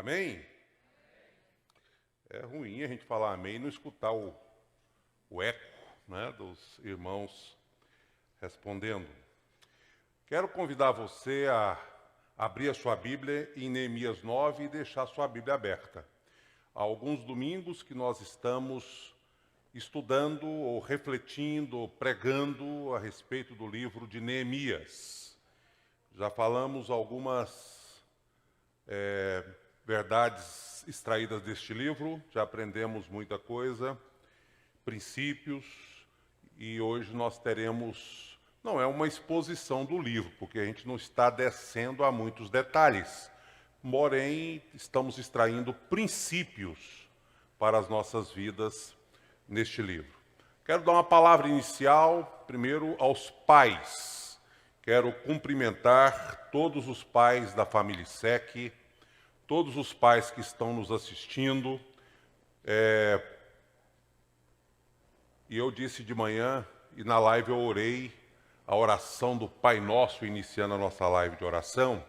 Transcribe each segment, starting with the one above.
Amém? É ruim a gente falar amém e não escutar o eco, né, dos irmãos respondendo. Quero convidar você a abrir a sua Bíblia em Neemias 9 e deixar a sua Bíblia aberta. Há alguns domingos que nós estamos estudando ou refletindo, ou pregando a respeito do livro de Neemias. Já falamos algumas verdades extraídas deste livro, já aprendemos muita coisa, princípios, e hoje nós teremos, não é uma exposição do livro, porque a gente não está descendo a muitos detalhes, porém estamos extraindo princípios para as nossas vidas neste livro. Quero dar uma palavra inicial, primeiro aos pais. Quero cumprimentar todos os pais da família SEC, todos os pais que estão nos assistindo. E eu disse de manhã, e na live eu orei a oração do Pai Nosso, iniciando a nossa live de oração,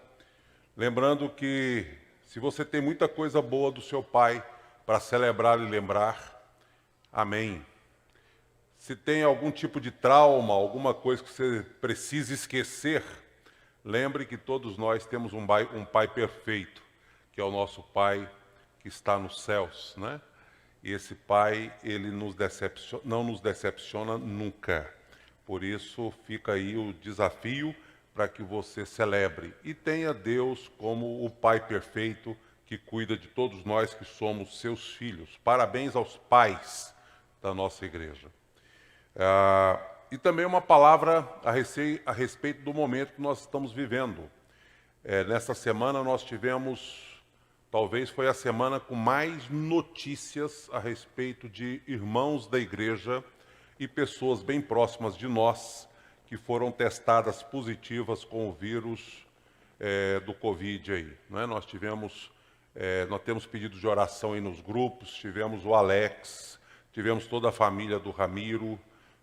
lembrando que se você tem muita coisa boa do seu pai para celebrar e lembrar, amém. Se tem algum tipo de trauma, alguma coisa que você precisa esquecer, lembre que todos nós temos um pai perfeito, que é o nosso Pai que está nos céus, né? E esse Pai, ele não nos decepciona nunca. Por isso, fica aí o desafio para que você celebre e tenha Deus como o Pai perfeito que cuida de todos nós que somos seus filhos. Parabéns aos pais da nossa igreja. E também uma palavra a respeito do momento que nós estamos vivendo. Nessa semana nós tivemos, talvez foi a semana com mais notícias a respeito de irmãos da igreja e pessoas bem próximas de nós que foram testadas positivas com o vírus do Covid aí, né? Nós temos pedidos de oração aí nos grupos, tivemos o Alex, tivemos toda a família do Ramiro,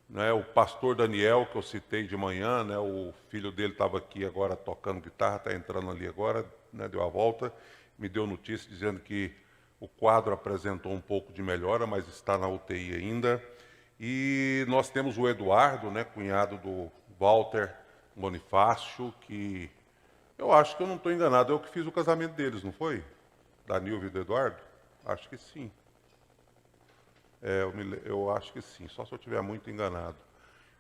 né? O pastor Daniel, que eu citei de manhã, né? O filho dele estava aqui agora tocando guitarra, está entrando ali agora, né? Deu a volta, me deu notícia dizendo que o quadro apresentou um pouco de melhora, mas está na UTI ainda. E nós temos o Eduardo, né, cunhado do Walter Bonifácio, que eu acho que eu não estou enganado, eu que fiz o casamento deles, não foi? Da Nilva e do Eduardo? Acho que sim. Eu acho que sim, só se eu estiver muito enganado.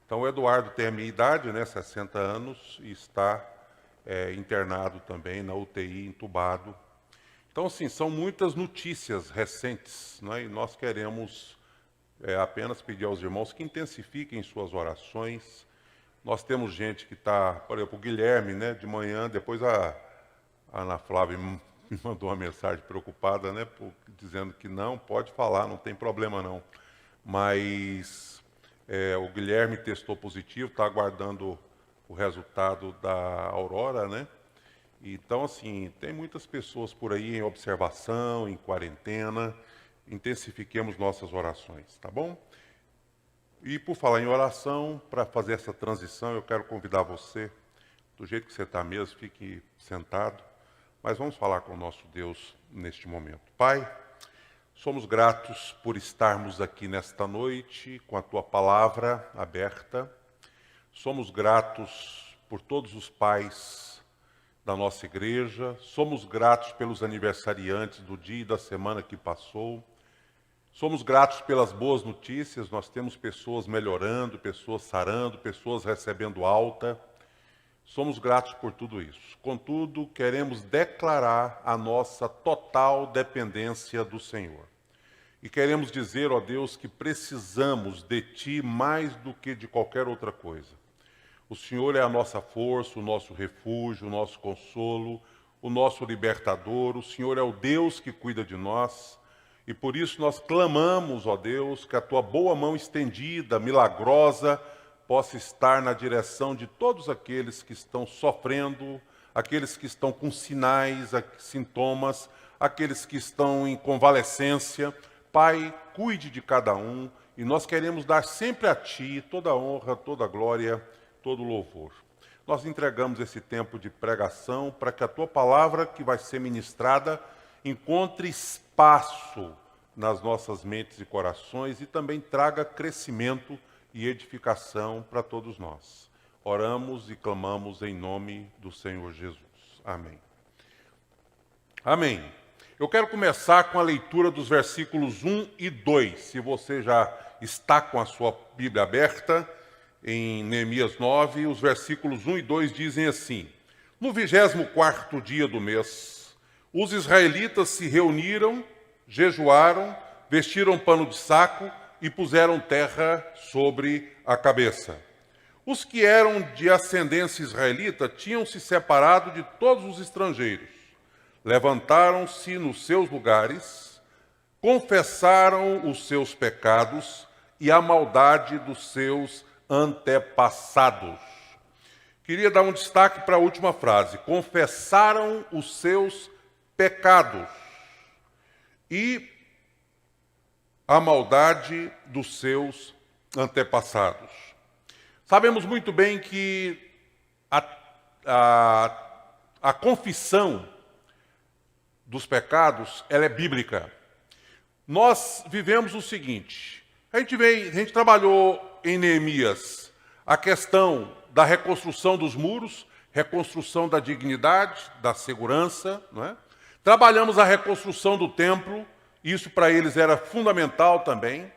Então o Eduardo tem a minha idade, né, 60 anos, e está internado também na UTI, entubado. Então, assim, são muitas notícias recentes, né? E nós queremos apenas pedir aos irmãos que intensifiquem suas orações. Nós temos gente que está, por exemplo, o Guilherme, né? De manhã, depois a Ana Flávia me mandou uma mensagem preocupada, né? Dizendo que não, pode falar, não tem problema não. Mas o Guilherme testou positivo, está aguardando o resultado da Aurora, né? Então, assim, tem muitas pessoas por aí em observação, em quarentena. Intensifiquemos nossas orações, tá bom? E por falar em oração, para fazer essa transição, eu quero convidar você, do jeito que você está mesmo, fique sentado, mas vamos falar com o nosso Deus neste momento. Pai, somos gratos por estarmos aqui nesta noite com a Tua palavra aberta. Somos gratos por todos os pais da nossa igreja, somos gratos pelos aniversariantes do dia e da semana que passou, somos gratos pelas boas notícias, nós temos pessoas melhorando, pessoas sarando, pessoas recebendo alta, somos gratos por tudo isso. Contudo, queremos declarar a nossa total dependência do Senhor. E queremos dizer, ó Deus, que precisamos de Ti mais do que de qualquer outra coisa. O Senhor é a nossa força, o nosso refúgio, o nosso consolo, o nosso libertador. O Senhor é o Deus que cuida de nós. E por isso nós clamamos, ó Deus, que a Tua boa mão estendida, milagrosa, possa estar na direção de todos aqueles que estão sofrendo, aqueles que estão com sinais, sintomas, aqueles que estão em convalescência. Pai, cuide de cada um. E nós queremos dar sempre a Ti toda a honra, toda a glória, todo louvor. Nós entregamos esse tempo de pregação para que a Tua palavra que vai ser ministrada, encontre espaço nas nossas mentes e corações e também traga crescimento e edificação para todos nós. Oramos e clamamos em nome do Senhor Jesus. Amém. Amém. Eu quero começar com a leitura dos versículos 1 e 2. Se você já está com a sua Bíblia aberta, em Neemias 9, os versículos 1 e 2 dizem assim: No 24º dia do mês, os israelitas se reuniram, jejuaram, vestiram pano de saco e puseram terra sobre a cabeça. Os que eram de ascendência israelita tinham se separado de todos os estrangeiros. Levantaram-se nos seus lugares, confessaram os seus pecados e a maldade dos seus antepassados. Queria dar um destaque para a última frase. Confessaram os seus pecados e a maldade dos seus antepassados. Sabemos muito bem que a confissão dos pecados, ela é bíblica. Nós vivemos o seguinte, a gente trabalhou em Neemias a questão da reconstrução dos muros, reconstrução da dignidade, da segurança, não é? Trabalhamos a reconstrução do templo, isso para eles era fundamental também.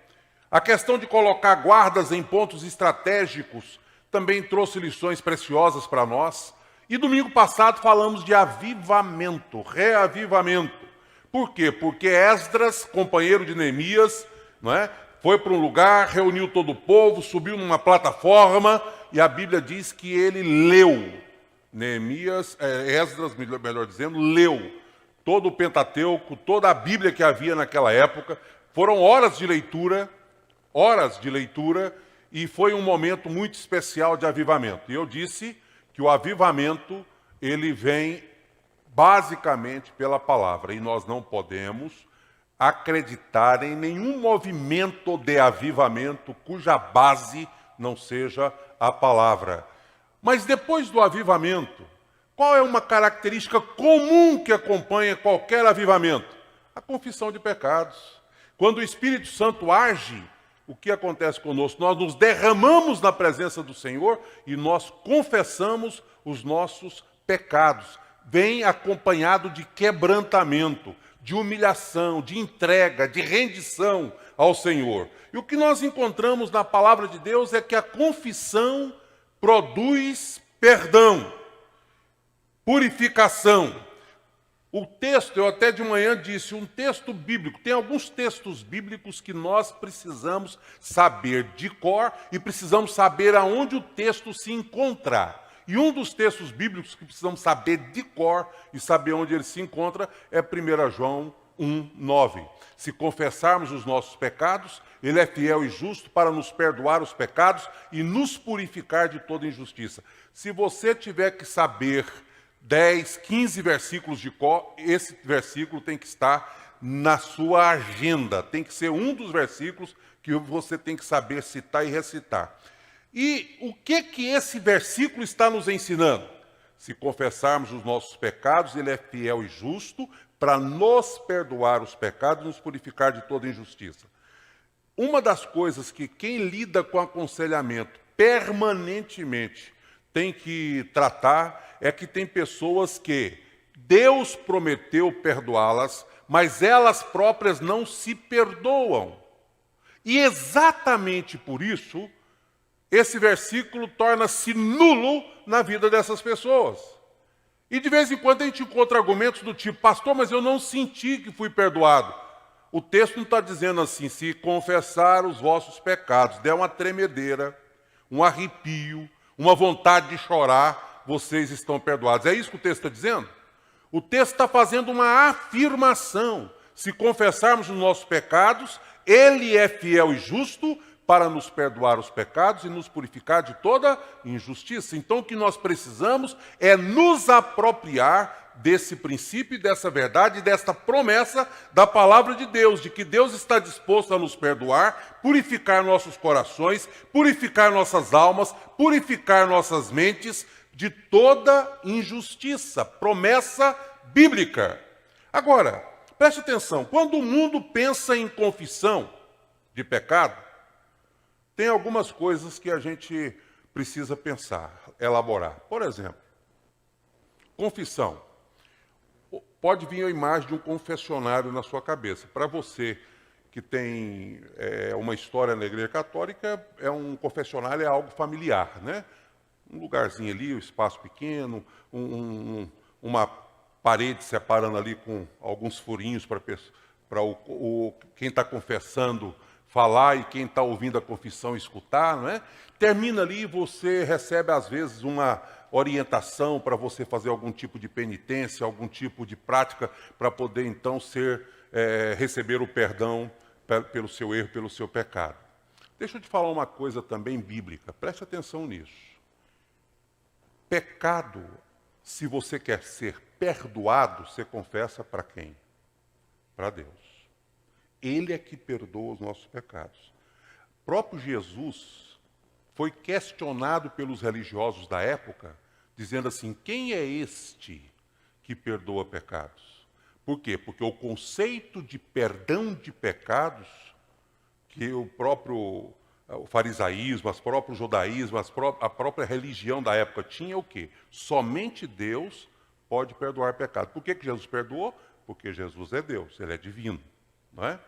A questão de colocar guardas em pontos estratégicos também trouxe lições preciosas para nós. E domingo passado falamos de avivamento, reavivamento. Por quê? Porque Esdras, companheiro de Neemias, não é? Foi para um lugar, reuniu todo o povo, subiu numa plataforma e a Bíblia diz que ele leu. Esdras, melhor dizendo, leu todo o Pentateuco, toda a Bíblia que havia naquela época. Foram horas de leitura, e foi um momento muito especial de avivamento. E eu disse que o avivamento, ele vem basicamente pela palavra, e nós não podemos acreditar em nenhum movimento de avivamento cuja base não seja a palavra. Mas depois do avivamento, qual é uma característica comum que acompanha qualquer avivamento? A confissão de pecados. Quando o Espírito Santo age, o que acontece conosco? Nós nos derramamos na presença do Senhor e nós confessamos os nossos pecados. Vem acompanhado de quebrantamento, de humilhação, de entrega, de rendição ao Senhor. E o que nós encontramos na palavra de Deus é que a confissão produz perdão, purificação. O texto, eu até de manhã disse, um texto bíblico, tem alguns textos bíblicos que nós precisamos saber de cor e precisamos saber aonde o texto se encontra. E um dos textos bíblicos que precisamos saber de cor e saber onde ele se encontra é 1 João 1:9. Se confessarmos os nossos pecados, ele é fiel e justo para nos perdoar os pecados e nos purificar de toda injustiça. Se você tiver que saber 10, 15 versículos de cor, esse versículo tem que estar na sua agenda. Tem que ser um dos versículos que você tem que saber citar e recitar. E o que esse versículo está nos ensinando? Se confessarmos os nossos pecados, ele é fiel e justo para nos perdoar os pecados e nos purificar de toda injustiça. Uma das coisas que quem lida com aconselhamento permanentemente tem que tratar é que tem pessoas que Deus prometeu perdoá-las, mas elas próprias não se perdoam. E exatamente por isso, esse versículo torna-se nulo na vida dessas pessoas. E de vez em quando a gente encontra argumentos do tipo, pastor, mas eu não senti que fui perdoado. O texto não está dizendo assim, se confessar os vossos pecados, der uma tremedeira, um arrepio, uma vontade de chorar, vocês estão perdoados. É isso que o texto está dizendo? O texto está fazendo uma afirmação. Se confessarmos os nossos pecados, ele é fiel e justo para nos perdoar os pecados e nos purificar de toda injustiça. Então, o que nós precisamos é nos apropriar desse princípio e dessa verdade, desta promessa da palavra de Deus, de que Deus está disposto a nos perdoar, purificar nossos corações, purificar nossas almas, purificar nossas mentes de toda injustiça. Promessa bíblica. Agora, Preste atenção, quando o mundo pensa em confissão de pecado, tem algumas coisas que a gente precisa pensar, elaborar. Por exemplo, confissão. Pode vir a imagem de um confessionário na sua cabeça. Para você que tem uma história na Igreja Católica, um confessionário é algo familiar, né? Um lugarzinho ali, um espaço pequeno, uma parede separando ali com alguns furinhos para quem está confessando falar e quem está ouvindo a confissão escutar, não é? Termina ali e você recebe, às vezes, uma orientação para você fazer algum tipo de penitência, algum tipo de prática para poder, então, receber o perdão pelo seu erro, pelo seu pecado. Deixa eu te falar uma coisa também bíblica, preste atenção nisso. Pecado, se você quer ser perdoado, você confessa para quem? Para Deus. Ele é que perdoa os nossos pecados. O próprio Jesus foi questionado pelos religiosos da época, dizendo assim, quem é este que perdoa pecados? Por quê? Porque o conceito de perdão de pecados, que o farisaísmo, o próprio judaísmo, a própria religião da época tinha o quê? Somente Deus pode perdoar pecado. Por que Jesus perdoou? Porque Jesus é Deus, Ele é divino, não é?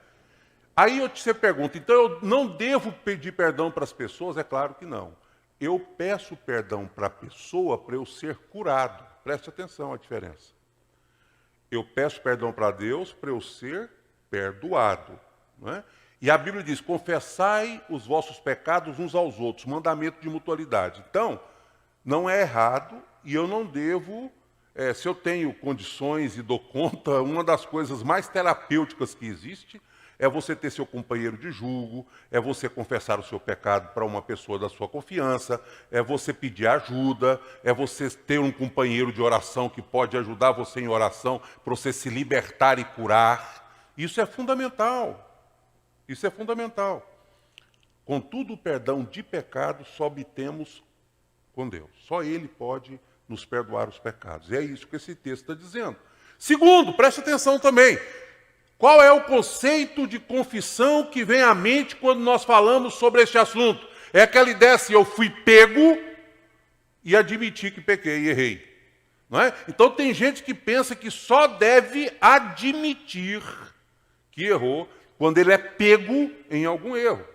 Aí você pergunta, então eu não devo pedir perdão para as pessoas? É claro que não. Eu peço perdão para a pessoa para eu ser curado. Preste atenção à diferença. Eu peço perdão para Deus para eu ser perdoado, não é? E a Bíblia diz, confessai os vossos pecados uns aos outros, mandamento de mutualidade. Então, não é errado e eu não devo, se eu tenho condições e dou conta, uma das coisas mais terapêuticas que existe é você ter seu companheiro de julgo, é você confessar o seu pecado para uma pessoa da sua confiança, é você pedir ajuda, é você ter um companheiro de oração que pode ajudar você em oração para você se libertar e curar. Isso é fundamental. Isso é fundamental. Contudo, o perdão de pecado só obtemos com Deus. Só Ele pode nos perdoar os pecados. E é isso que esse texto está dizendo. Segundo, preste atenção também. Qual é o conceito de confissão que vem à mente quando nós falamos sobre este assunto? É aquela ideia assim, eu fui pego e admiti que pequei e errei. Não é? Então tem gente que pensa que só deve admitir que errou quando ele é pego em algum erro.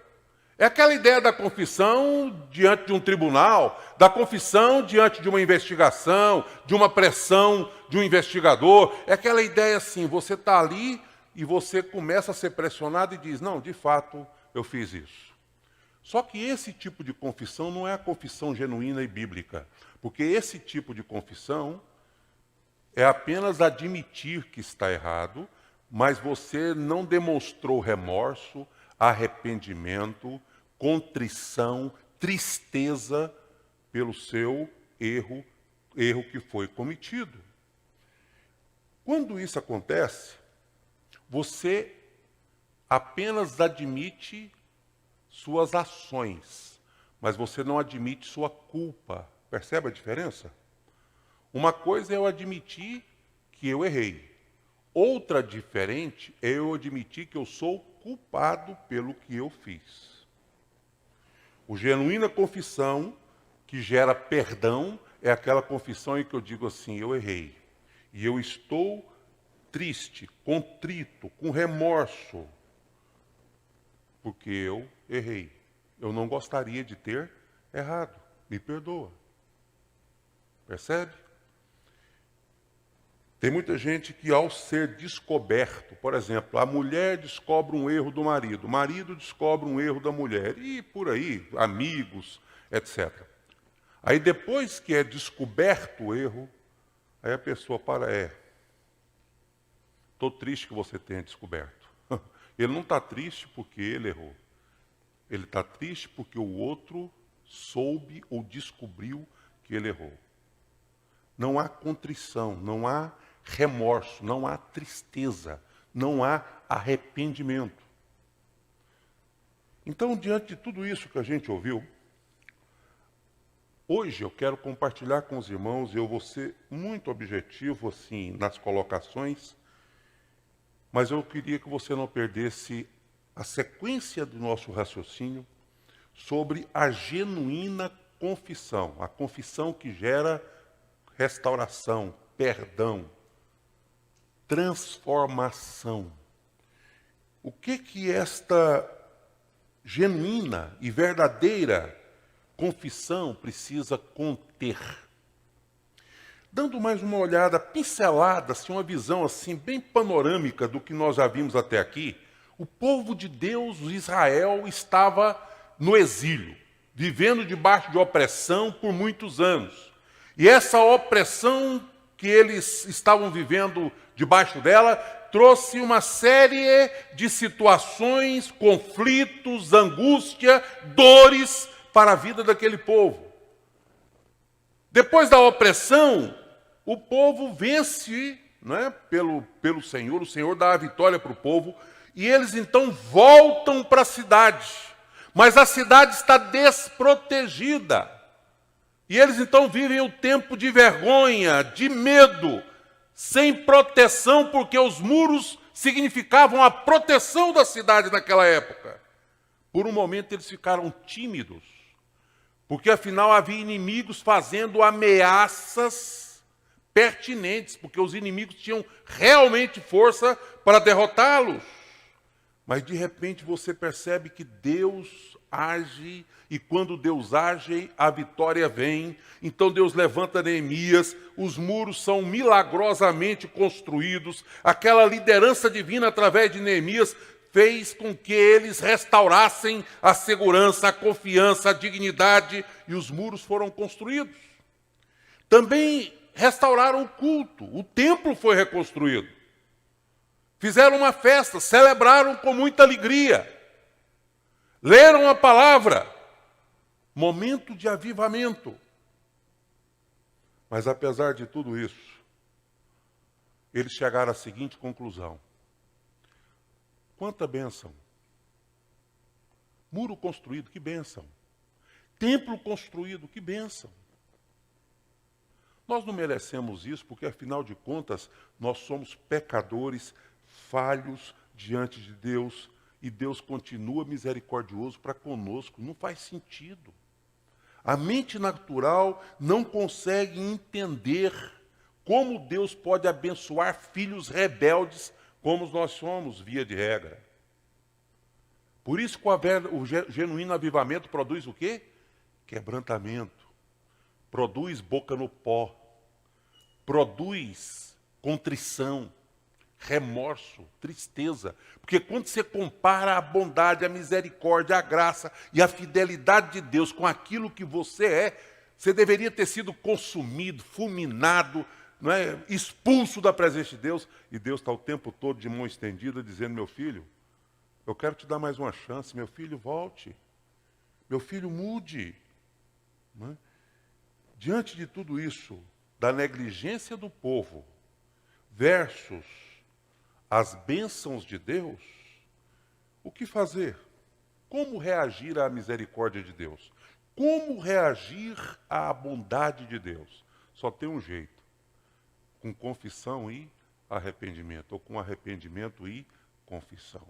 É aquela ideia da confissão diante de um tribunal, da confissão diante de uma investigação, de uma pressão de um investigador. É aquela ideia assim, você está ali e você começa a ser pressionado e diz, não, de fato, eu fiz isso. Só que esse tipo de confissão não é a confissão genuína e bíblica, porque esse tipo de confissão é apenas admitir que está errado, mas você não demonstrou remorso, arrependimento, contrição, tristeza pelo seu erro que foi cometido. Quando isso acontece, você apenas admite suas ações, mas você não admite sua culpa. Percebe a diferença? Uma coisa é eu admitir que eu errei. Outra diferente é eu admitir que eu sou culpado pelo que eu fiz. O genuína confissão que gera perdão é aquela confissão em que eu digo assim, eu errei. E eu estou triste, contrito, com remorso, porque eu errei. Eu não gostaria de ter errado. Me perdoa. Percebe? Tem muita gente que, ao ser descoberto, por exemplo, a mulher descobre um erro do marido, o marido descobre um erro da mulher, e por aí, amigos, etc. Aí depois que é descoberto o erro, aí a pessoa estou triste que você tenha descoberto. Ele não está triste porque ele errou. Ele está triste porque o outro soube ou descobriu que ele errou. Não há contrição, não há remorso, não há tristeza, não há arrependimento. Então, diante de tudo isso que a gente ouviu, hoje eu quero compartilhar com os irmãos, e eu vou ser muito objetivo assim nas colocações, Mas eu queria que você não perdesse a sequência do nosso raciocínio sobre a genuína confissão, a confissão que gera restauração, perdão, transformação. O que esta genuína e verdadeira confissão precisa conter? Dando mais uma olhada pincelada, assim, uma visão assim bem panorâmica do que nós já vimos até aqui, o povo de Deus, Israel, estava no exílio, vivendo debaixo de opressão por muitos anos. E essa opressão que eles estavam vivendo debaixo dela trouxe uma série de situações, conflitos, angústia, dores para a vida daquele povo. Depois da opressão, o povo vence, né, pelo Senhor, o Senhor dá a vitória para o povo, e eles então voltam para a cidade. Mas a cidade está desprotegida. E eles então vivem o tempo de vergonha, de medo, sem proteção, porque os muros significavam a proteção da cidade naquela época. Por um momento eles ficaram tímidos, porque afinal havia inimigos fazendo ameaças pertinentes, porque os inimigos tinham realmente força para derrotá-los. Mas de repente você percebe que Deus age, e quando Deus age, a vitória vem. Então Deus levanta Neemias, os muros são milagrosamente construídos, aquela liderança divina através de Neemias fez com que eles restaurassem a segurança, a confiança, a dignidade, e os muros foram construídos. Também restauraram o culto, o templo foi reconstruído. Fizeram uma festa, celebraram com muita alegria. Leram a palavra. Momento de avivamento. Mas apesar de tudo isso, eles chegaram à seguinte conclusão. Quanta bênção. Muro construído, que bênção. Templo construído, que bênção. Nós não merecemos isso porque, afinal de contas, nós somos pecadores, falhos diante de Deus, e Deus continua misericordioso para conosco. Não faz sentido. A mente natural não consegue entender como Deus pode abençoar filhos rebeldes como nós somos, via de regra. Por isso que o genuíno avivamento produz o quê? Quebrantamento. Produz boca no pó. Produz contrição. Remorso, tristeza, porque quando você compara a bondade, a misericórdia, a graça e a fidelidade de Deus com aquilo que você é, você deveria ter sido consumido, fulminado, não é? Expulso da presença de Deus, e Deus está o tempo todo de mão estendida dizendo: meu filho, eu quero te dar mais uma chance, meu filho, volte, meu filho, mude. Não é? Diante de tudo isso, da negligência do povo versus as bênçãos de Deus, o que fazer? Como reagir à misericórdia de Deus? Como reagir à bondade de Deus? Só tem um jeito: com confissão e arrependimento, ou com arrependimento e confissão.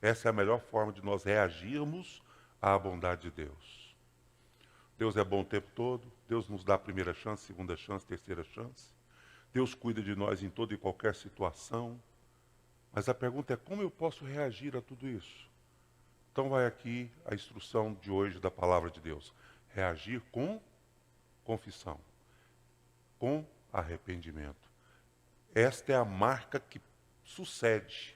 Essa é a melhor forma de nós reagirmos à bondade de Deus. Deus é bom o tempo todo, Deus nos dá a primeira chance, segunda chance, terceira chance. Deus cuida de nós em toda e qualquer situação. Mas a pergunta é: como eu posso reagir a tudo isso? Então vai aqui a instrução de hoje da palavra de Deus. Reagir com confissão, com arrependimento. Esta é a marca que sucede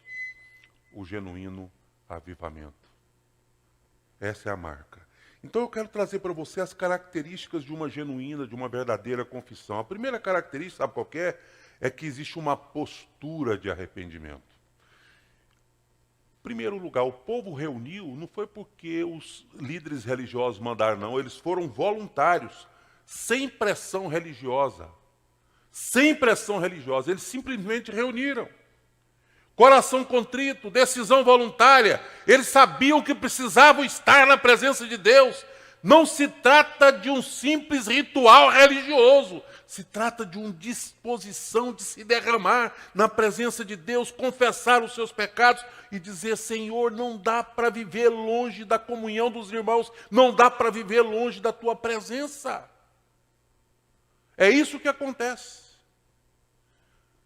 o genuíno avivamento. Essa é a marca. Então eu quero trazer para você as características de uma genuína, de uma verdadeira confissão. A primeira característica, sabe qual que é? É que existe uma postura de arrependimento. Em primeiro lugar, o povo reuniu, não foi porque os líderes religiosos mandaram, não. Eles foram voluntários, sem pressão religiosa. Sem pressão religiosa. Eles simplesmente reuniram. Coração contrito, decisão voluntária. Eles sabiam que precisavam estar na presença de Deus. Não se trata de um simples ritual religioso. Se trata de uma disposição de se derramar na presença de Deus, confessar os seus pecados e dizer: Senhor, não dá para viver longe da comunhão dos irmãos, não dá para viver longe da tua presença. É isso que acontece.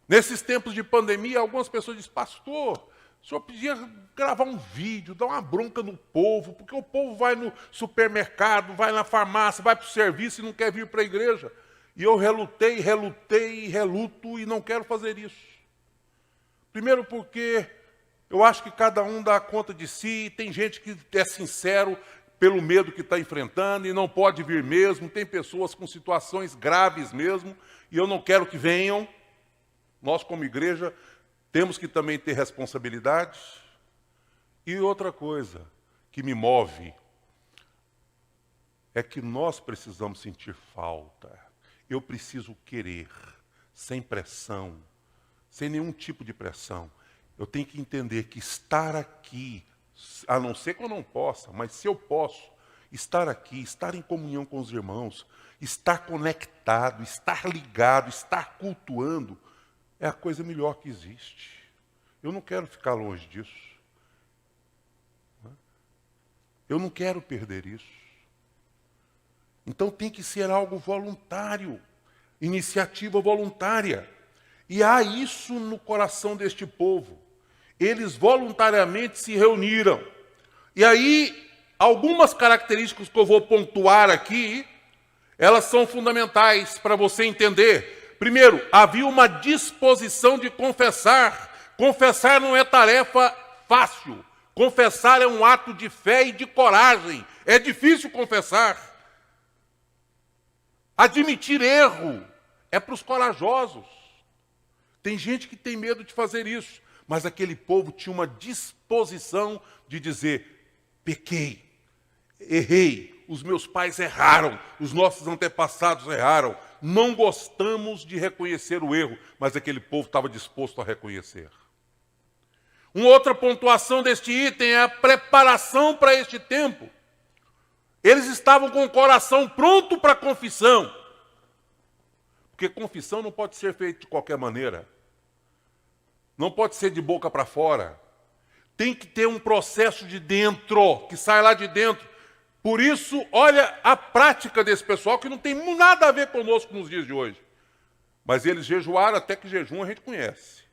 Nesses tempos de pandemia, algumas pessoas dizem: pastor, o senhor podia gravar um vídeo, dar uma bronca no povo, porque o povo vai no supermercado, vai na farmácia, vai para o serviço e não quer vir para a igreja. E eu relutei e reluto e não quero fazer isso. Primeiro porque eu acho que cada um dá conta de si, tem gente que é sincero pelo medo que está enfrentando e não pode vir mesmo, tem pessoas com situações graves mesmo, e eu não quero que venham. Nós, como igreja, temos que também ter responsabilidade. E outra coisa que me move é que nós precisamos sentir falta. Eu preciso querer, sem pressão, sem nenhum tipo de pressão. Eu tenho que entender que estar aqui, a não ser que eu não possa, mas se eu posso, estar aqui, estar em comunhão com os irmãos, estar conectado, estar ligado, estar cultuando, é a coisa melhor que existe. Eu não quero ficar longe disso. Eu não quero perder isso. Então tem que ser algo voluntário, iniciativa voluntária. E há isso no coração deste povo. Eles voluntariamente se reuniram. E aí, algumas características que eu vou pontuar aqui, elas são fundamentais para você entender. Primeiro, havia uma disposição de confessar. Confessar não é tarefa fácil. Confessar é um ato de fé e de coragem. É difícil confessar. Admitir erro é para os corajosos. Tem gente que tem medo de fazer isso, mas aquele povo tinha uma disposição de dizer: pequei, errei, os meus pais erraram, os nossos antepassados erraram, não gostamos de reconhecer o erro, mas aquele povo estava disposto a reconhecer. Uma outra pontuação deste item é a preparação para este tempo. Eles estavam com o coração pronto para a confissão. Porque confissão não pode ser feita de qualquer maneira. Não pode ser de boca para fora. Tem que ter um processo de dentro, que sai lá de dentro. Por isso, olha a prática desse pessoal, que não tem nada a ver conosco nos dias de hoje. Mas eles jejuaram, até que jejum a gente conhece.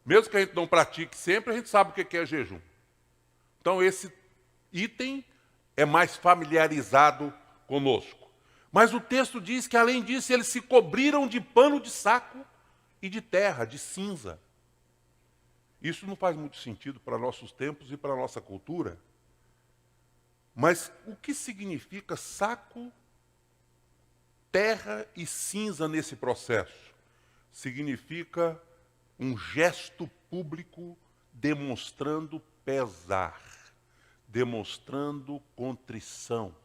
Mesmo que a gente não pratique sempre, a gente sabe o que é jejum. Então esse item é mais familiarizado conosco. Mas o texto diz que, além disso, eles se cobriram de pano de saco e de terra, de cinza. Isso não faz muito sentido para nossos tempos e para a nossa cultura. Mas o que significa saco, terra e cinza nesse processo? Significa um gesto público demonstrando pesar, demonstrando contrição,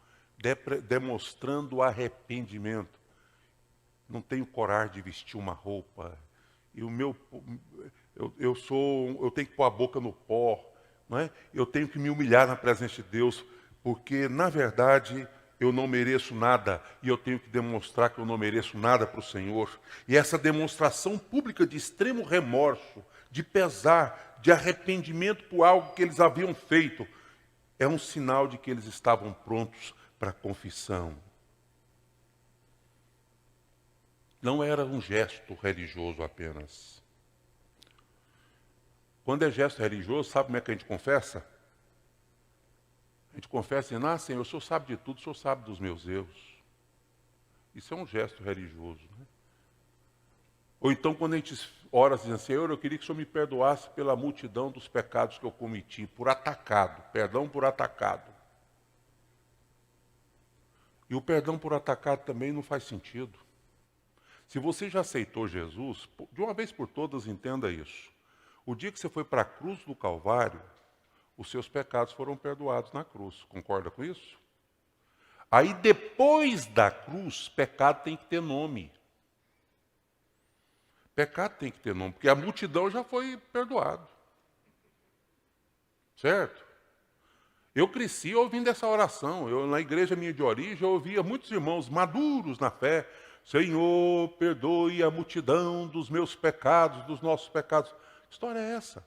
demonstrando arrependimento. Não tenho coragem de vestir uma roupa. E eu tenho que pôr a boca no pó, não é? Eu tenho que me humilhar na presença de Deus, porque, na verdade, eu não mereço nada, e eu tenho que demonstrar que eu não mereço nada para o Senhor. E essa demonstração pública de extremo remorso, de pesar, de arrependimento por algo que eles haviam feito, é um sinal de que eles estavam prontos para a confissão. Não era um gesto religioso apenas. Quando é gesto religioso, sabe como é que a gente confessa? A gente confessa dizendo: Senhor, o Senhor sabe de tudo, o Senhor sabe dos meus erros. Isso é um gesto religioso, né? Ou então, quando a gente ora dizendo: Senhor, eu queria que o Senhor me perdoasse pela multidão dos pecados que eu cometi, por atacado, perdão por atacado. E o perdão por atacado também não faz sentido. Se você já aceitou Jesus, de uma vez por todas, entenda isso. O dia que você foi para a cruz do Calvário, os seus pecados foram perdoados na cruz. Concorda com isso? Aí, depois da cruz, pecado tem que ter nome. Pecado tem que ter nome, porque a multidão já foi perdoada. Certo? Eu cresci ouvindo essa oração. Na igreja minha de origem, eu ouvia muitos irmãos maduros na fé. Senhor, perdoe a multidão dos meus pecados, dos nossos pecados. Que história é essa?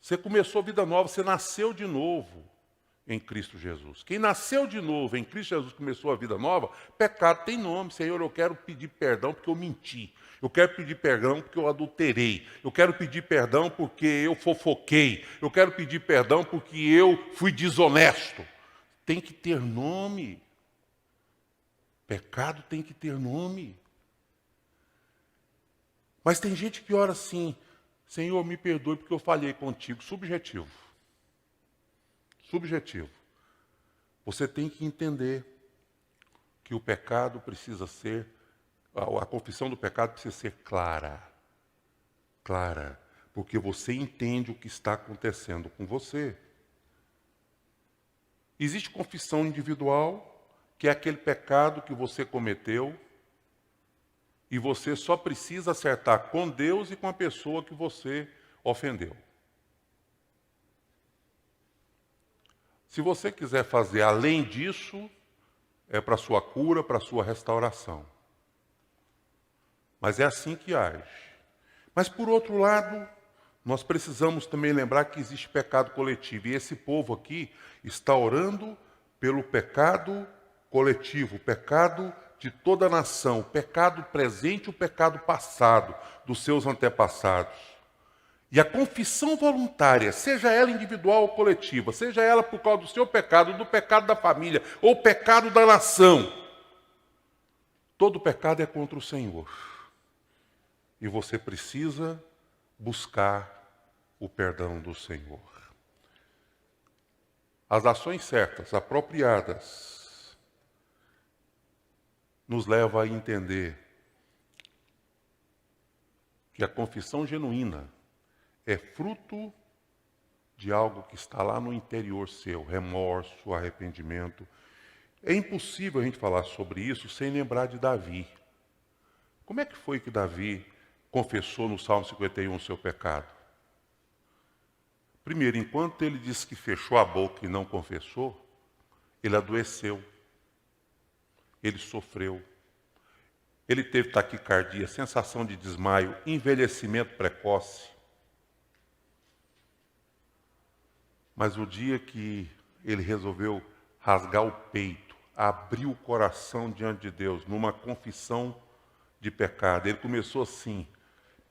Você começou a vida nova, você nasceu de novo em Cristo Jesus. Quem nasceu de novo em Cristo Jesus, começou a vida nova, pecado tem nome. Senhor, eu quero pedir perdão porque eu menti. Eu quero pedir perdão porque eu adulterei. Eu quero pedir perdão porque eu fofoquei. Eu quero pedir perdão porque eu fui desonesto. Tem que ter nome. Pecado tem que ter nome. Mas tem gente que ora assim: Senhor, me perdoe porque eu falhei contigo. Subjetivo. Subjetivo. Você tem que entender que o pecado precisa ser, a confissão do pecado precisa ser clara. Clara. Porque você entende o que está acontecendo com você. Existe confissão individual, que é aquele pecado que você cometeu e você só precisa acertar com Deus e com a pessoa que você ofendeu. Se você quiser fazer além disso, é para a sua cura, para a sua restauração. Mas é assim que age. Mas, por outro lado, nós precisamos também lembrar que existe pecado coletivo. E esse povo aqui está orando pelo pecado coletivo, o pecado de toda a nação, o pecado presente e o pecado passado dos seus antepassados. E a confissão voluntária, seja ela individual ou coletiva, seja ela por causa do seu pecado, do pecado da família ou pecado da nação, todo pecado é contra o Senhor. E você precisa buscar o perdão do Senhor. As ações certas, apropriadas, nos levam a entender que a confissão genuína é fruto de algo que está lá no interior seu, remorso, arrependimento. É impossível a gente falar sobre isso sem lembrar de Davi. Como é que foi que Davi confessou no Salmo 51 o seu pecado? Primeiro, enquanto ele disse que fechou a boca e não confessou, ele adoeceu, ele sofreu, ele teve taquicardia, sensação de desmaio, envelhecimento precoce. Mas o dia que ele resolveu rasgar o peito, abrir o coração diante de Deus, numa confissão de pecado, ele começou assim: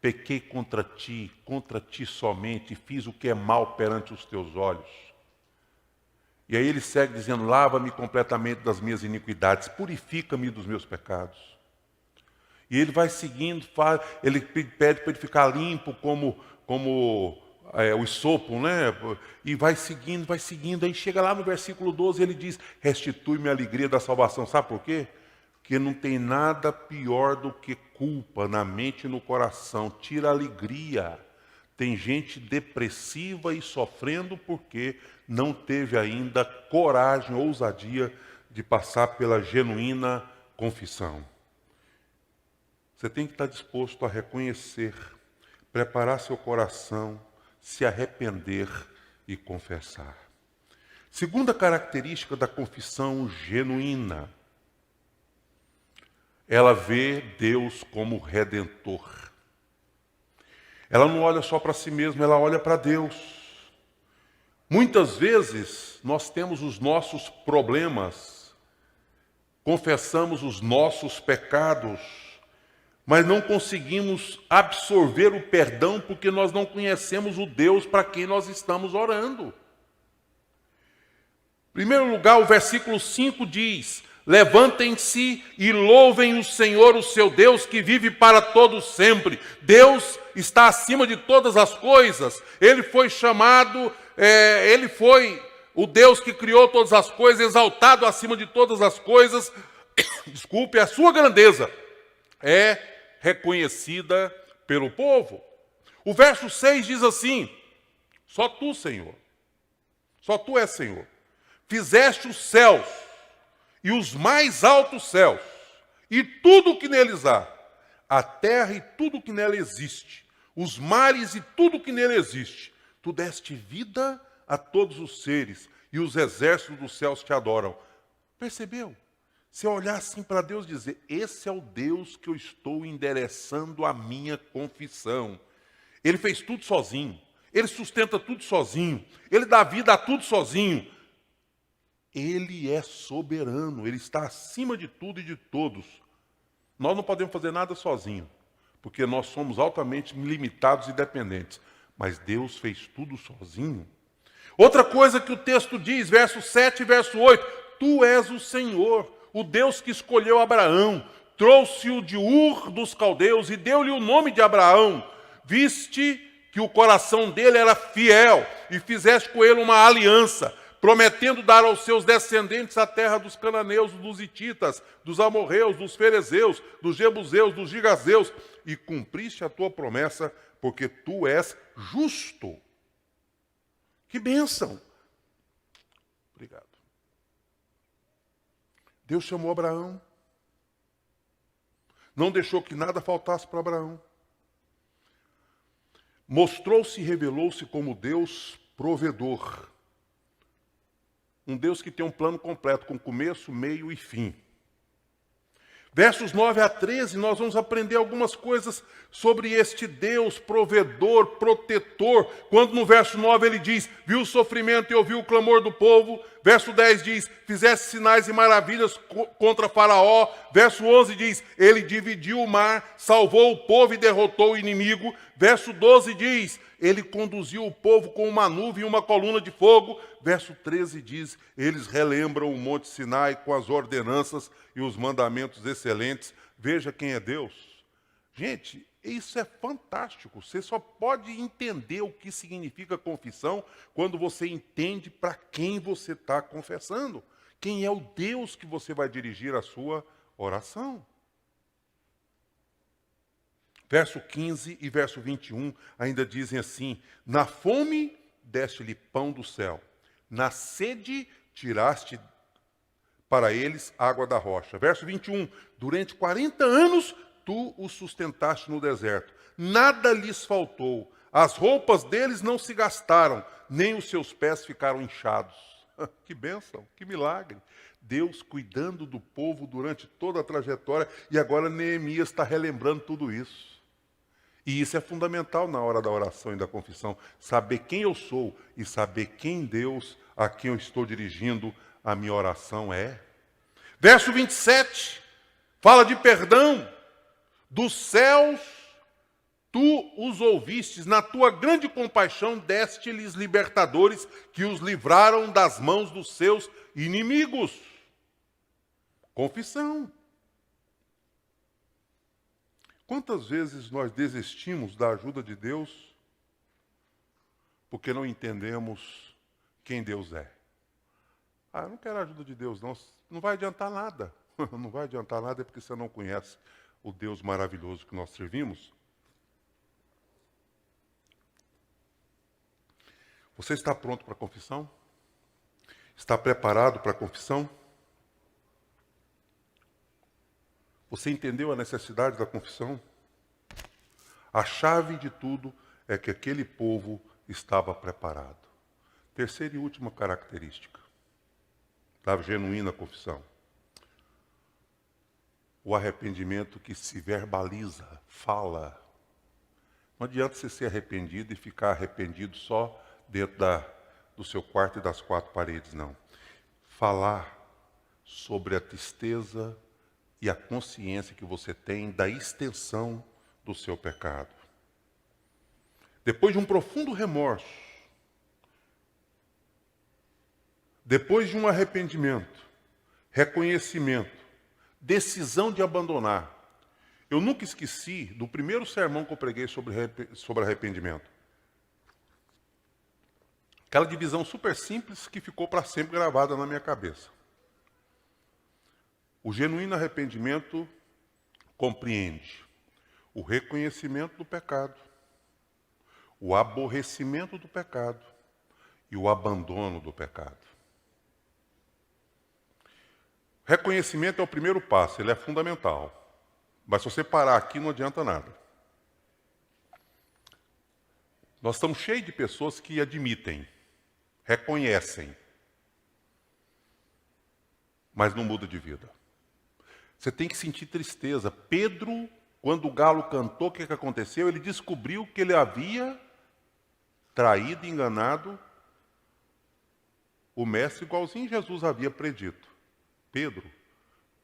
pequei contra ti somente, fiz o que é mal perante os teus olhos. E aí ele segue dizendo: lava-me completamente das minhas iniquidades, purifica-me dos meus pecados. E ele vai seguindo, ele pede para ele ficar limpo como o esopo, né? E vai seguindo, aí chega lá no versículo 12, ele diz: restitui-me a alegria da salvação. Sabe por quê? Porque não tem nada pior do que culpa na mente e no coração. Tira a alegria. Tem gente depressiva e sofrendo porque não teve ainda coragem, ousadia de passar pela genuína confissão. Você tem que estar disposto a reconhecer, preparar seu coração, se arrepender e confessar. Segunda característica da confissão genuína: ela vê Deus como redentor. Ela não olha só para si mesma, ela olha para Deus. Muitas vezes nós temos os nossos problemas, confessamos os nossos pecados, mas não conseguimos absorver o perdão porque nós não conhecemos o Deus para quem nós estamos orando. Em primeiro lugar, o versículo 5 diz: levantem-se e louvem o Senhor, o seu Deus, que vive para todo sempre. Deus está acima de todas as coisas. Ele foi chamado, ele foi o Deus que criou todas as coisas, exaltado acima de todas as coisas. Desculpe, a sua grandeza é reconhecida pelo povo. O verso 6 diz assim: só tu, Senhor, só tu és Senhor, fizeste os céus e os mais altos céus, e tudo o que neles há, a terra e tudo o que nela existe, os mares e tudo o que nele existe. Tu deste vida a todos os seres, e os exércitos dos céus te adoram. Percebeu? Se eu olhar assim para Deus e dizer, esse é o Deus que eu estou endereçando a minha confissão. Ele fez tudo sozinho. Ele sustenta tudo sozinho. Ele dá vida a tudo sozinho. Ele é soberano. Ele está acima de tudo e de todos. Nós não podemos fazer nada sozinho, porque nós somos altamente limitados e dependentes. Mas Deus fez tudo sozinho. Outra coisa que o texto diz, verso 7 e verso 8. Tu és o Senhor, o Deus que escolheu Abraão, trouxe-o de Ur dos caldeus e deu-lhe o nome de Abraão. Viste que o coração dele era fiel e fizeste com ele uma aliança, prometendo dar aos seus descendentes a terra dos cananeus, dos hititas, dos amorreus, dos ferezeus, dos jebuseus, dos gigazeus, e cumpriste a tua promessa, porque tu és justo. Que bênção! Obrigado. Deus chamou Abraão. Não deixou que nada faltasse para Abraão. Mostrou-se e revelou-se como Deus provedor. Um Deus que tem um plano completo, com começo, meio e fim. Versos 9 a 13, nós vamos aprender algumas coisas sobre este Deus provedor, protetor. Quando no verso 9 ele diz, viu o sofrimento e ouviu o clamor do povo. Verso 10 diz, fizeste sinais e maravilhas contra Faraó. Verso 11 diz, ele dividiu o mar, salvou o povo e derrotou o inimigo. Verso 12 diz, ele conduziu o povo com uma nuvem e uma coluna de fogo. Verso 13 diz, eles relembram o Monte Sinai com as ordenanças e os mandamentos excelentes. Veja quem é Deus. Gente, isso é fantástico. Você só pode entender o que significa confissão quando você entende para quem você está confessando. Quem é o Deus que você vai dirigir a sua oração. Verso 15 e verso 21 ainda dizem assim, na fome deste-lhe pão do céu, na sede tiraste para eles água da rocha. Verso 21, durante 40 anos tu os sustentaste no deserto, nada lhes faltou, as roupas deles não se gastaram, nem os seus pés ficaram inchados. Que bênção, que milagre. Deus cuidando do povo durante toda a trajetória, e agora Neemias está relembrando tudo isso. E isso é fundamental na hora da oração e da confissão, saber quem eu sou e saber quem Deus a quem eu estou dirigindo a minha oração é. Verso 27, fala de perdão. Dos céus tu os ouvistes, na tua grande compaixão deste-lhes libertadores que os livraram das mãos dos seus inimigos. Confissão. Quantas vezes nós desistimos da ajuda de Deus porque não entendemos quem Deus é? Ah, eu não quero a ajuda de Deus, não. Não vai adiantar nada. Não vai adiantar nada porque você não conhece o Deus maravilhoso que nós servimos. Você está pronto para a confissão? Está preparado para a confissão? Você entendeu a necessidade da confissão? A chave de tudo é que aquele povo estava preparado. Terceira e última característica da genuína confissão. O arrependimento que se verbaliza, fala. Não adianta você ser arrependido e ficar arrependido só dentro do seu quarto e das quatro paredes, não. Falar sobre a tristeza e a consciência que você tem da extensão do seu pecado. Depois de um profundo remorso, depois de um arrependimento, reconhecimento, decisão de abandonar. Eu nunca esqueci do primeiro sermão que eu preguei sobre arrependimento. Aquela divisão super simples que ficou para sempre gravada na minha cabeça. O genuíno arrependimento compreende o reconhecimento do pecado, o aborrecimento do pecado e o abandono do pecado. Reconhecimento é o primeiro passo, ele é fundamental. Mas se você parar aqui, não adianta nada. Nós estamos cheios de pessoas que admitem, reconhecem, mas não muda de vida. Você tem que sentir tristeza. Pedro, quando o galo cantou, o que aconteceu? Ele descobriu que ele havia traído, enganado o mestre, igualzinho Jesus havia predito. Pedro,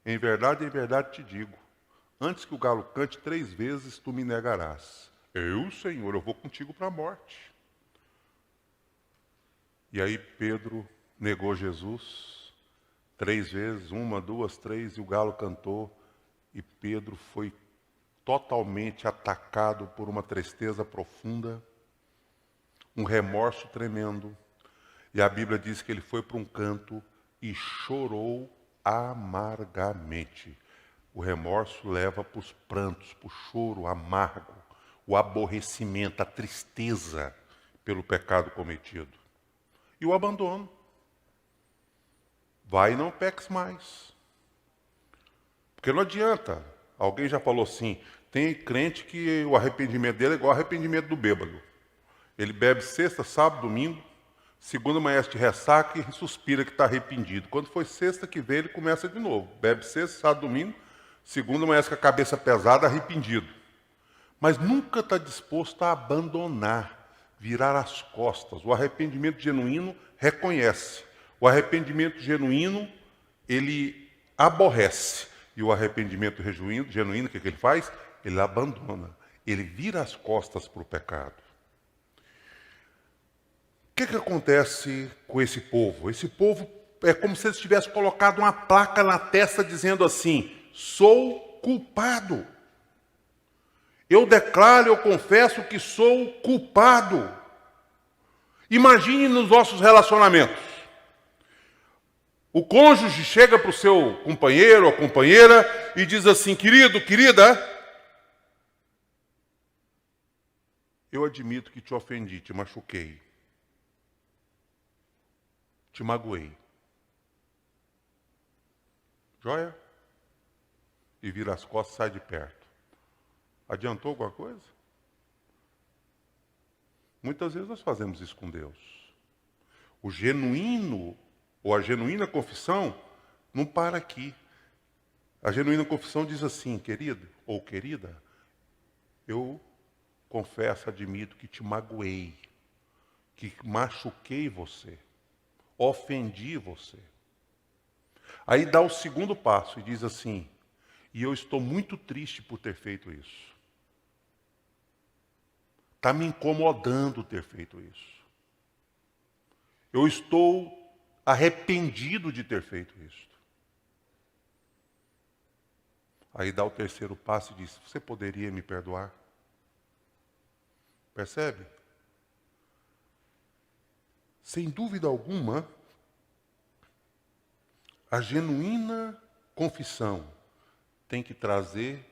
em verdade te digo, antes que o galo cante 3 vezes, tu me negarás. Eu, Senhor, eu vou contigo para a morte. E aí Pedro negou Jesus 3 vezes, 1, 2, 3, e o galo cantou, e Pedro foi totalmente atacado por uma tristeza profunda, um remorso tremendo. E a Bíblia diz que ele foi para um canto e chorou amargamente. O remorso leva para os prantos, para o choro amargo, o aborrecimento, a tristeza pelo pecado cometido. E o abandono. Vai e não peques mais. Porque não adianta. Alguém já falou assim, tem crente que o arrependimento dele é igual ao arrependimento do bêbado. Ele bebe sexta, sábado, domingo, segunda amanhece de ressaca e suspira que está arrependido. Quando foi sexta que vem, ele começa de novo. Bebe sexta, sábado, domingo, segunda amanhece com a cabeça pesada, arrependido. Mas nunca está disposto a abandonar, virar as costas. O arrependimento genuíno reconhece. O arrependimento genuíno, ele aborrece. E o arrependimento genuíno, o que ele faz? Ele abandona. Ele vira as costas para o pecado. O que acontece com esse povo? Esse povo é como se eles tivessem colocado uma placa na testa dizendo assim, sou culpado. Eu declaro, eu confesso que sou culpado. Imagine nos nossos relacionamentos. O cônjuge chega para o seu companheiro ou companheira e diz assim, querido, querida, eu admito que te ofendi, te machuquei. Te magoei. Joia? E vira as costas e sai de perto. Adiantou alguma coisa? Muitas vezes nós fazemos isso com Deus. O genuíno, ou a genuína confissão, não para aqui. A genuína confissão diz assim, querido ou querida, eu confesso, admito que te magoei, que machuquei você. Ofendi você. Aí dá o segundo passo e diz assim, e eu estou muito triste por ter feito isso. Está me incomodando ter feito isso. Eu estou arrependido de ter feito isso. Aí dá o terceiro passo e diz, você poderia me perdoar? Percebe? Sem dúvida alguma, a genuína confissão tem que trazer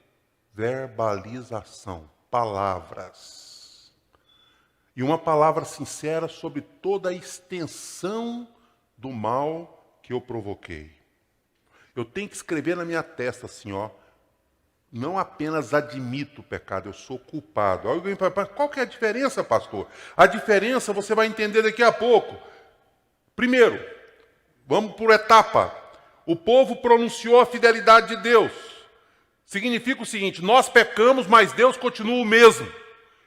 verbalização, palavras. E uma palavra sincera sobre toda a extensão do mal que eu provoquei. Eu tenho que escrever na minha testa assim, ó, não apenas admito o pecado, eu sou culpado. Alguém fala, qual que é a diferença, pastor? A diferença você vai entender daqui a pouco. Primeiro, vamos por etapa. O povo pronunciou a fidelidade de Deus. Significa o seguinte, nós pecamos, mas Deus continua o mesmo.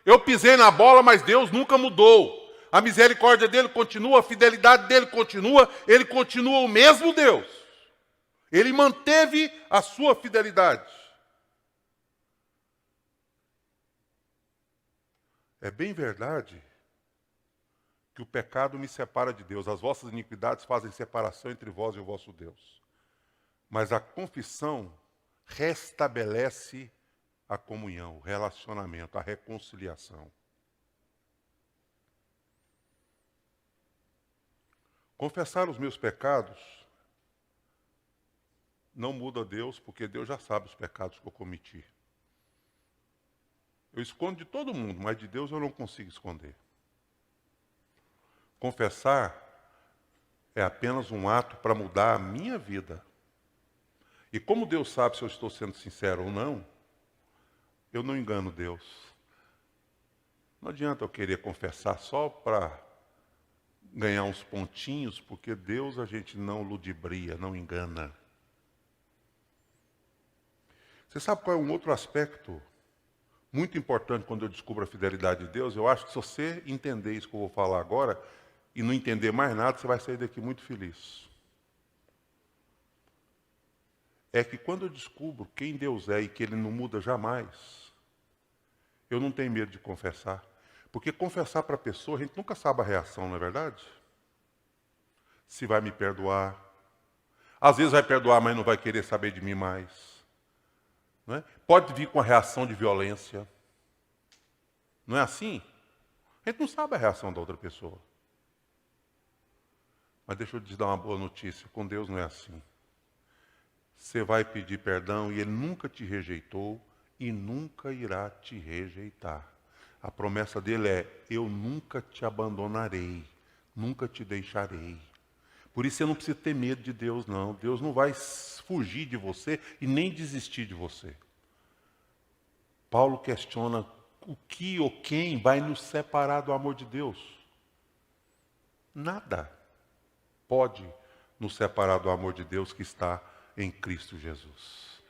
Eu pisei na bola, mas Deus nunca mudou. A misericórdia dele continua, a fidelidade dele continua, ele continua o mesmo Deus. Ele manteve a sua fidelidade. É bem verdade que o pecado me separa de Deus. As vossas iniquidades fazem separação entre vós e o vosso Deus. Mas a confissão restabelece a comunhão, o relacionamento, a reconciliação. Confessar os meus pecados não muda Deus, porque Deus já sabe os pecados que eu cometi. Eu escondo de todo mundo, mas de Deus eu não consigo esconder. Confessar é apenas um ato para mudar a minha vida. E como Deus sabe se eu estou sendo sincero ou não, eu não engano Deus. Não adianta eu querer confessar só para ganhar uns pontinhos, porque Deus a gente não ludibria, não engana. Você sabe qual é um outro aspecto muito importante quando eu descubro a fidelidade de Deus? Eu acho que se você entender isso que eu vou falar agora e não entender mais nada, você vai sair daqui muito feliz. É que quando eu descubro quem Deus é e que Ele não muda jamais, eu não tenho medo de confessar. Porque confessar para a pessoa, a gente nunca sabe a reação, não é verdade? Se vai me perdoar. Às vezes vai perdoar, mas não vai querer saber de mim mais. Não é? Pode vir com a reação de violência. Não é assim? A gente não sabe a reação da outra pessoa. Mas deixa eu te dar uma boa notícia. Com Deus não é assim. Você vai pedir perdão e Ele nunca te rejeitou e nunca irá te rejeitar. A promessa dele é: eu nunca te abandonarei, nunca te deixarei. Por isso você não precisa ter medo de Deus, não. Deus não vai fugir de você e nem desistir de você. Paulo questiona o que ou quem vai nos separar do amor de Deus. Nada pode nos separar do amor de Deus que está em Cristo Jesus.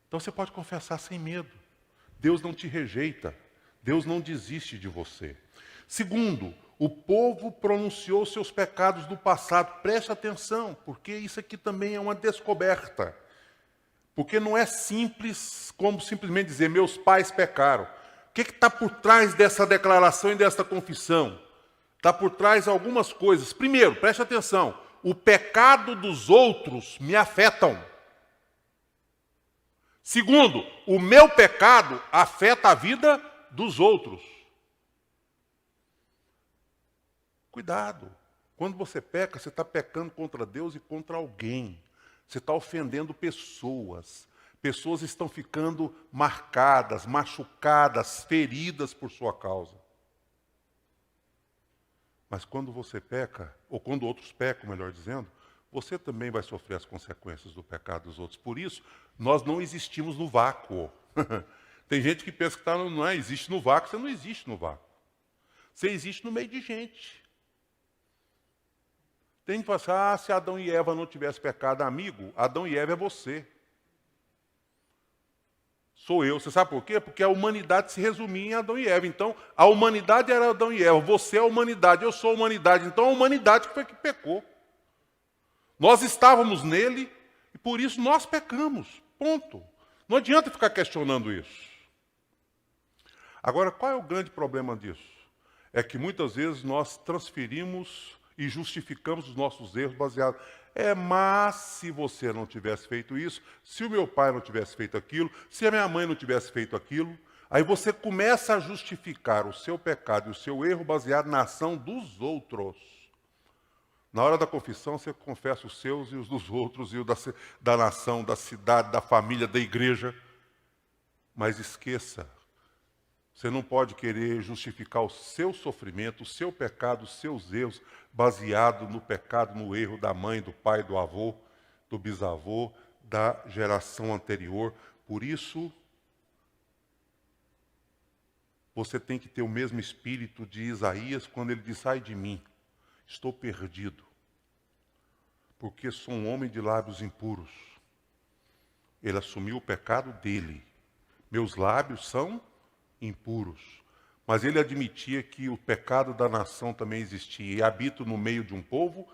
Então você pode confessar sem medo. Deus não te rejeita. Deus não desiste de você. Segundo, o povo pronunciou seus pecados do passado. Preste atenção, porque isso aqui também é uma descoberta. Porque não é simples como simplesmente dizer, meus pais pecaram. O que está por trás dessa declaração e dessa confissão? Está por trás algumas coisas. Primeiro, preste atenção, o pecado dos outros me afetam. Segundo, o meu pecado afeta a vida dos outros. Cuidado. Quando você peca, você está pecando contra Deus e contra alguém. Você está ofendendo pessoas. Pessoas estão ficando marcadas, machucadas, feridas por sua causa. Mas quando você peca, ou quando outros pecam, melhor dizendo, você também vai sofrer as consequências do pecado dos outros. Por isso, nós não existimos no vácuo. Tem gente que pensa que não existe no vácuo. Você não existe no vácuo. Você existe no meio de gente. Tem gente que fala assim, se Adão e Eva não tivessem pecado, amigo, Adão e Eva é você. Sou eu. Você sabe por quê? Porque a humanidade se resumia em Adão e Eva. Então, a humanidade era Adão e Eva. Você é a humanidade, eu sou a humanidade. Então, a humanidade foi que pecou. Nós estávamos nele e por isso nós pecamos. Ponto. Não adianta ficar questionando isso. Agora, qual é o grande problema disso? É que muitas vezes nós transferimos e justificamos os nossos erros baseados. Mas se você não tivesse feito isso, se o meu pai não tivesse feito aquilo, se a minha mãe não tivesse feito aquilo, aí você começa a justificar o seu pecado e o seu erro baseado na ação dos outros. Na hora da confissão, você confessa os seus e os dos outros, e o da nação, da cidade, da família, da igreja. Mas esqueça, você não pode querer justificar o seu sofrimento, o seu pecado, os seus erros, baseado no pecado, no erro da mãe, do pai, do avô, do bisavô, da geração anterior. Por isso, você tem que ter o mesmo espírito de Isaías quando ele diz, sai de mim, estou perdido, porque sou um homem de lábios impuros. Ele assumiu o pecado dele. Meus lábios são impuros. Mas ele admitia que o pecado da nação também existia. E habito no meio de um povo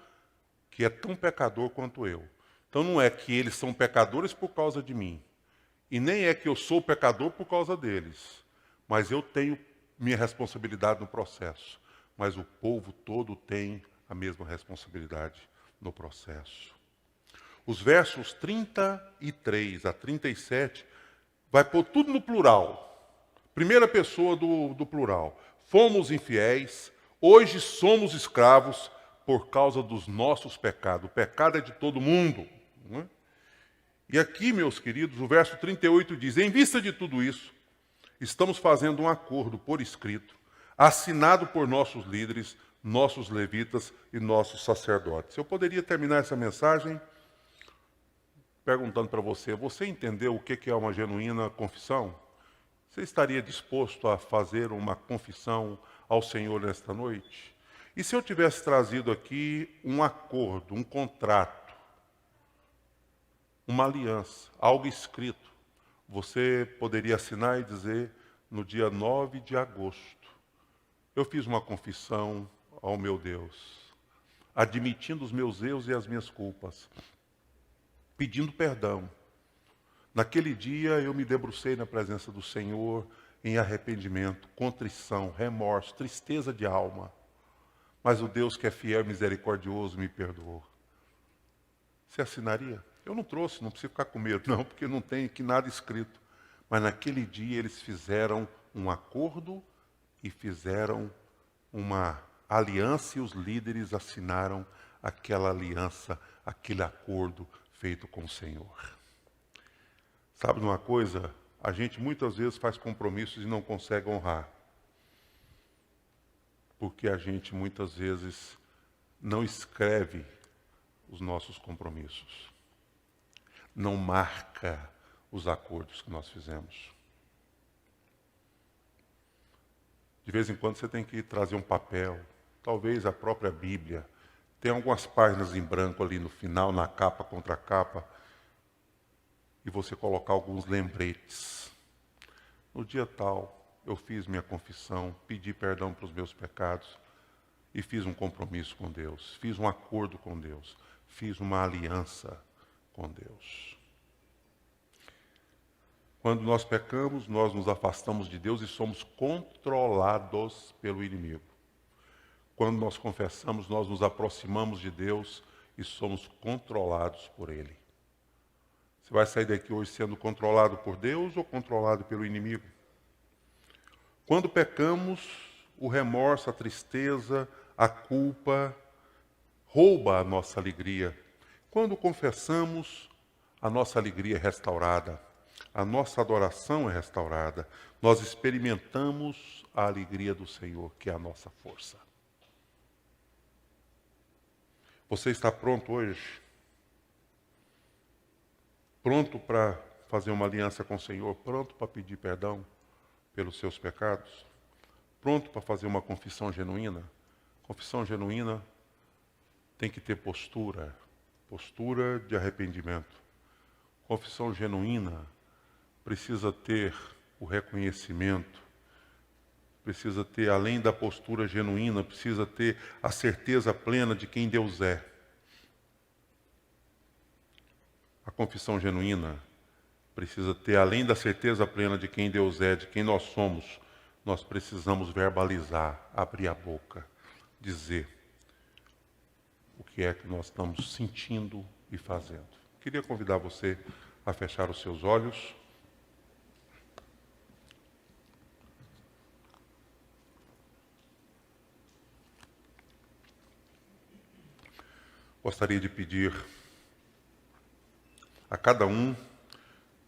que é tão pecador quanto eu. Então não é que eles são pecadores por causa de mim. E nem é que eu sou pecador por causa deles. Mas eu tenho minha responsabilidade no processo. Mas o povo todo tem a mesma responsabilidade no processo. Os versos 33 a 37 vai pôr tudo no plural. Primeira pessoa do plural. Fomos infiéis, hoje somos escravos por causa dos nossos pecados. O pecado é de todo mundo. Não é? E aqui, meus queridos, o verso 38 diz, em vista de tudo isso, estamos fazendo um acordo por escrito, assinado por nossos líderes, nossos levitas e nossos sacerdotes. Eu poderia terminar essa mensagem perguntando para você, você entendeu o que é uma genuína confissão? Você estaria disposto a fazer uma confissão ao Senhor nesta noite? E se eu tivesse trazido aqui um acordo, um contrato, uma aliança, algo escrito. Você poderia assinar e dizer, no dia 9 de agosto, eu fiz uma confissão ao meu Deus, admitindo os meus erros e as minhas culpas, pedindo perdão. Naquele dia eu me debrucei na presença do Senhor em arrependimento, contrição, remorso, tristeza de alma. Mas o Deus que é fiel e misericordioso me perdoou. Você assinaria? Eu não trouxe, não precisa ficar com medo, não, porque não tem aqui nada escrito. Mas naquele dia eles fizeram um acordo e fizeram uma aliança e os líderes assinaram aquela aliança, aquele acordo feito com o Senhor. Sabe de uma coisa? A gente muitas vezes faz compromissos e não consegue honrar. Porque a gente muitas vezes não escreve os nossos compromissos. Não marca os acordos que nós fizemos. De vez em quando você tem que trazer um papel, talvez a própria Bíblia. Tem algumas páginas em branco ali no final, na capa, contra capa, e você colocar alguns lembretes. No dia tal, eu fiz minha confissão, pedi perdão para os meus pecados e fiz um compromisso com Deus, fiz um acordo com Deus, fiz uma aliança com Deus. Quando nós pecamos, nós nos afastamos de Deus e somos controlados pelo inimigo. Quando nós confessamos, nós nos aproximamos de Deus e somos controlados por Ele. Você vai sair daqui hoje sendo controlado por Deus ou controlado pelo inimigo? Quando pecamos, o remorso, a tristeza, a culpa rouba a nossa alegria. Quando confessamos, a nossa alegria é restaurada. A nossa adoração é restaurada. Nós experimentamos a alegria do Senhor, que é a nossa força. Você está pronto hoje? Pronto para fazer uma aliança com o Senhor? Pronto para pedir perdão pelos seus pecados? Pronto para fazer uma confissão genuína? Confissão genuína tem que ter postura de arrependimento. Confissão genuína precisa ter o reconhecimento, precisa ter, além da postura genuína, precisa ter a certeza plena de quem Deus é. A confissão genuína precisa ter, além da certeza plena de quem Deus é, de quem nós somos, nós precisamos verbalizar, abrir a boca, dizer o que é que nós estamos sentindo e fazendo. Queria convidar você a fechar os seus olhos. Gostaria de pedir a cada um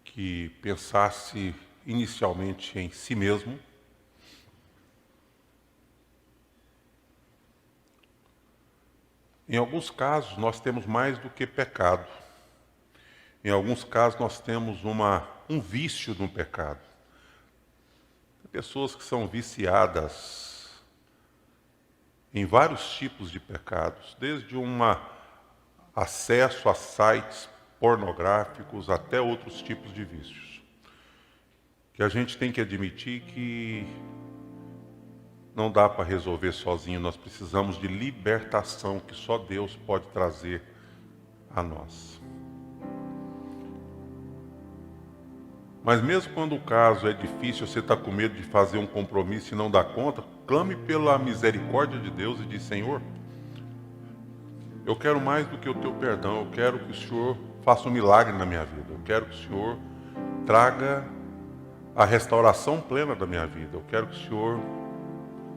que pensasse inicialmente em si mesmo, em alguns casos nós temos mais do que pecado. Em alguns casos nós temos um vício no pecado. Tem pessoas que são viciadas em vários tipos de pecados, desde acesso a sites pornográficos até outros tipos de vícios. Que a gente tem que admitir que não dá para resolver sozinho, nós precisamos de libertação que só Deus pode trazer a nós. Mas mesmo quando o caso é difícil, você está com medo de fazer um compromisso e não dá conta, clame pela misericórdia de Deus e diz: Senhor, eu quero mais do que o teu perdão, eu quero que o Senhor faça um milagre na minha vida, eu quero que o Senhor traga a restauração plena da minha vida, eu quero que o Senhor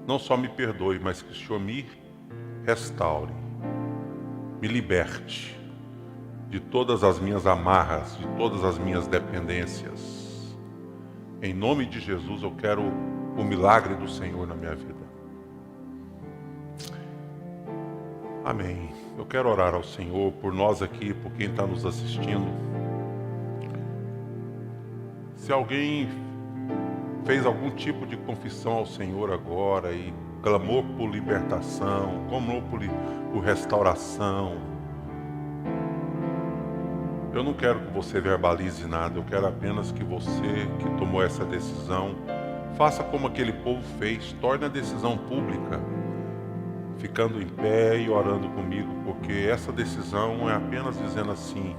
não só me perdoe, mas que o Senhor me restaure, me liberte de todas as minhas amarras, de todas as minhas dependências. Em nome de Jesus, eu quero o milagre do Senhor na minha vida. Amém. Eu quero orar ao Senhor por nós aqui, por quem está nos assistindo. Se alguém fez algum tipo de confissão ao Senhor agora e clamou por libertação, clamou por restauração, Eu não quero que você verbalize nada, eu quero apenas que você, que tomou essa decisão, faça como aquele povo fez, torne a decisão pública, ficando em pé e orando comigo, porque essa decisão é apenas dizendo assim: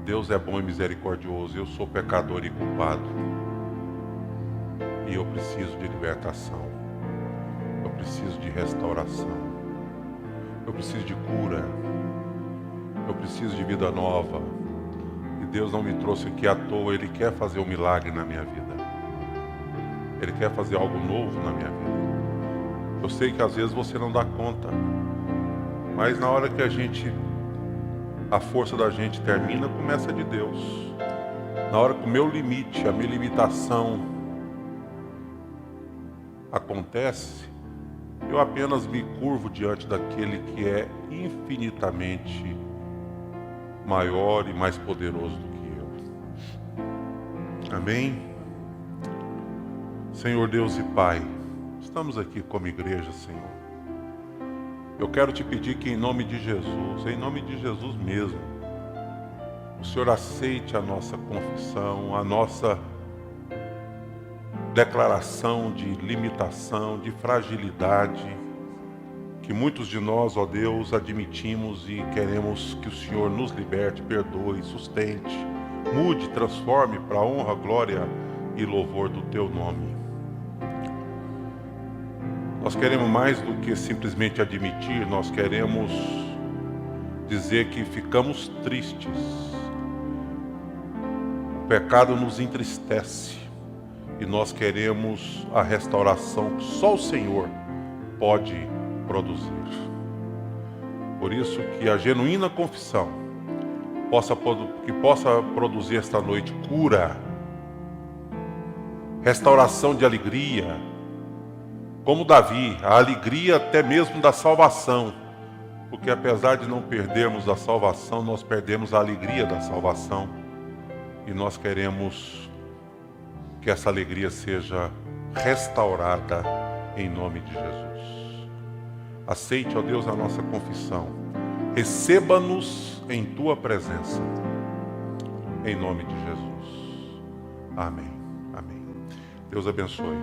Deus é bom e misericordioso, eu sou pecador e culpado, e eu preciso de libertação, eu preciso de restauração, eu preciso de cura, eu preciso de vida nova. E Deus não me trouxe aqui à toa, Ele quer fazer um milagre na minha vida. Ele quer fazer algo novo na minha vida. Eu sei que às vezes você não dá conta, mas na hora que a força da gente termina, começa de Deus. Na hora que o meu limite, a minha limitação acontece, eu apenas me curvo diante daquele que é infinitamente maior e mais poderoso do que eu. Amém? Senhor Deus e Pai, estamos aqui como igreja, Senhor. Eu quero te pedir que em nome de Jesus mesmo, o Senhor aceite a nossa confissão, a nossa declaração de limitação, de fragilidade, que muitos de nós, ó Deus, admitimos e queremos que o Senhor nos liberte, perdoe, sustente, mude, transforme para a honra, glória e louvor do Teu nome. Nós queremos mais do que simplesmente admitir, nós queremos dizer que ficamos tristes. O pecado nos entristece e nós queremos a restauração que só o Senhor pode produzir. Por isso que a genuína confissão possa produzir esta noite cura, restauração de alegria, como Davi, a alegria até mesmo da salvação, porque apesar de não perdermos a salvação, nós perdemos a alegria da salvação, e nós queremos que essa alegria seja restaurada em nome de Jesus. Aceite, ó Deus, a nossa confissão. Receba-nos em Tua presença. Em nome de Jesus. Amém. Amém. Deus abençoe.